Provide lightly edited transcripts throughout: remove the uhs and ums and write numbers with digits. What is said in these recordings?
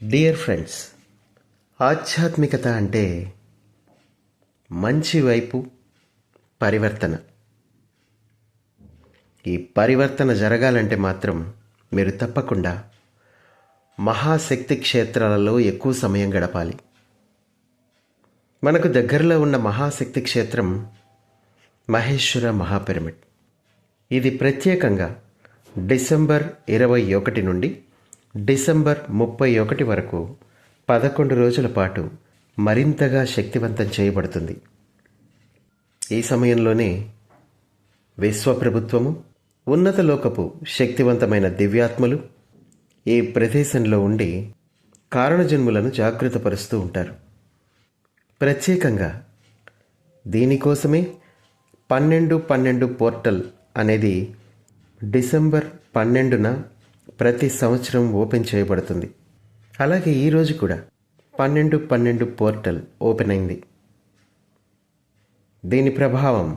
Dear friends, ఆధ్యాత్మికత అంటే మంచి వైపు పరివర్తన. ఈ పరివర్తన జరగాలంటే మాత్రం మీరు తప్పకుండా మహాశక్తి క్షేత్రాలలో ఎక్కువ సమయం గడపాలి. మనకు దగ్గరలో ఉన్న మహాశక్తి క్షేత్రం మహేశ్వర మహాపిరమిడ్. ఇది ప్రత్యేకంగా డిసెంబర్ 21 నుండి డిసెంబర్ 31 వరకు 11 రోజుల పాటు మరింతగా శక్తివంతం చేయబడుతుంది. ఈ సమయంలోనే విశ్వప్రభుత్వము, ఉన్నత లోకపు శక్తివంతమైన దివ్యాత్మలు ఈ ప్రదేశంలో ఉండి కారణజన్ములను జాగృతపరుస్తూ ఉంటారు. ప్రత్యేకంగా దీనికోసమే 12-12 పోర్టల్ అనేది డిసెంబర్ 12న ప్రతి సంవత్సరం ఓపెన్ చేయబడుతుంది. అలాగే ఈరోజు కూడా 12-12 పోర్టల్ ఓపెన్ అయింది. దీని ప్రభావం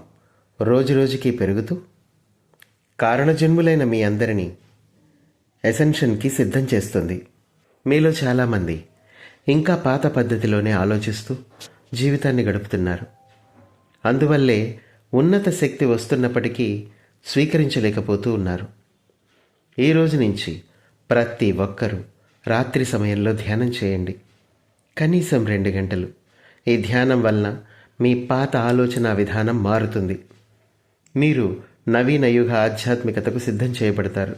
రోజురోజుకి పెరుగుతూ కారణజన్ములైన మీ అందరినీ ఎసెన్షన్కి సిద్ధం చేస్తుంది. మీలో చాలామంది ఇంకా పాత పద్ధతిలోనే ఆలోచిస్తూ జీవితాన్ని గడుపుతున్నారు. అందువల్లే ఉన్నత శక్తి వస్తున్నప్పటికీ స్వీకరించలేకపోతూ ఉన్నారు. ఈ రోజు నుంచి ప్రతి ఒక్కరూ రాత్రి సమయంలో ధ్యానం చేయండి. కనీసం 2 గంటలు. ఈ ధ్యానం వలన మీ పాత ఆలోచన విధానం మారుతుంది. మీరు నవీన యుగ ఆధ్యాత్మికతకు సిద్ధం చేయబడతారు.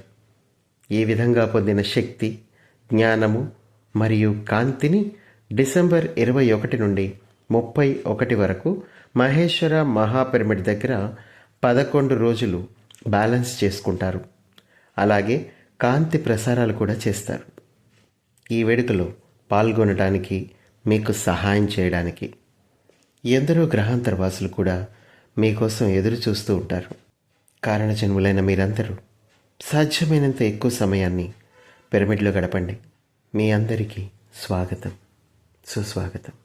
ఈ విధంగా పొందిన శక్తి, జ్ఞానము మరియు కాంతిని డిసెంబర్ 21 నుండి 31 వరకు మహేశ్వర మహాపిరమిడ్ దగ్గర 11 రోజులు బ్యాలెన్స్ చేసుకుంటారు. అలాగే కాంతి ప్రసారాలు కూడా చేస్తారు. ఈ వేడుకలో పాల్గొనడానికి, మీకు సహాయం చేయడానికి ఎందరో గ్రహాంతరవాసులు కూడా మీకోసం ఎదురు చూస్తూ ఉంటారు. కారణజన్ములైన మీరందరూ సాధ్యమైనంత ఎక్కువ సమయాన్ని పిరమిడ్లో గడపండి. మీ అందరికీ స్వాగతం, సుస్వాగతం.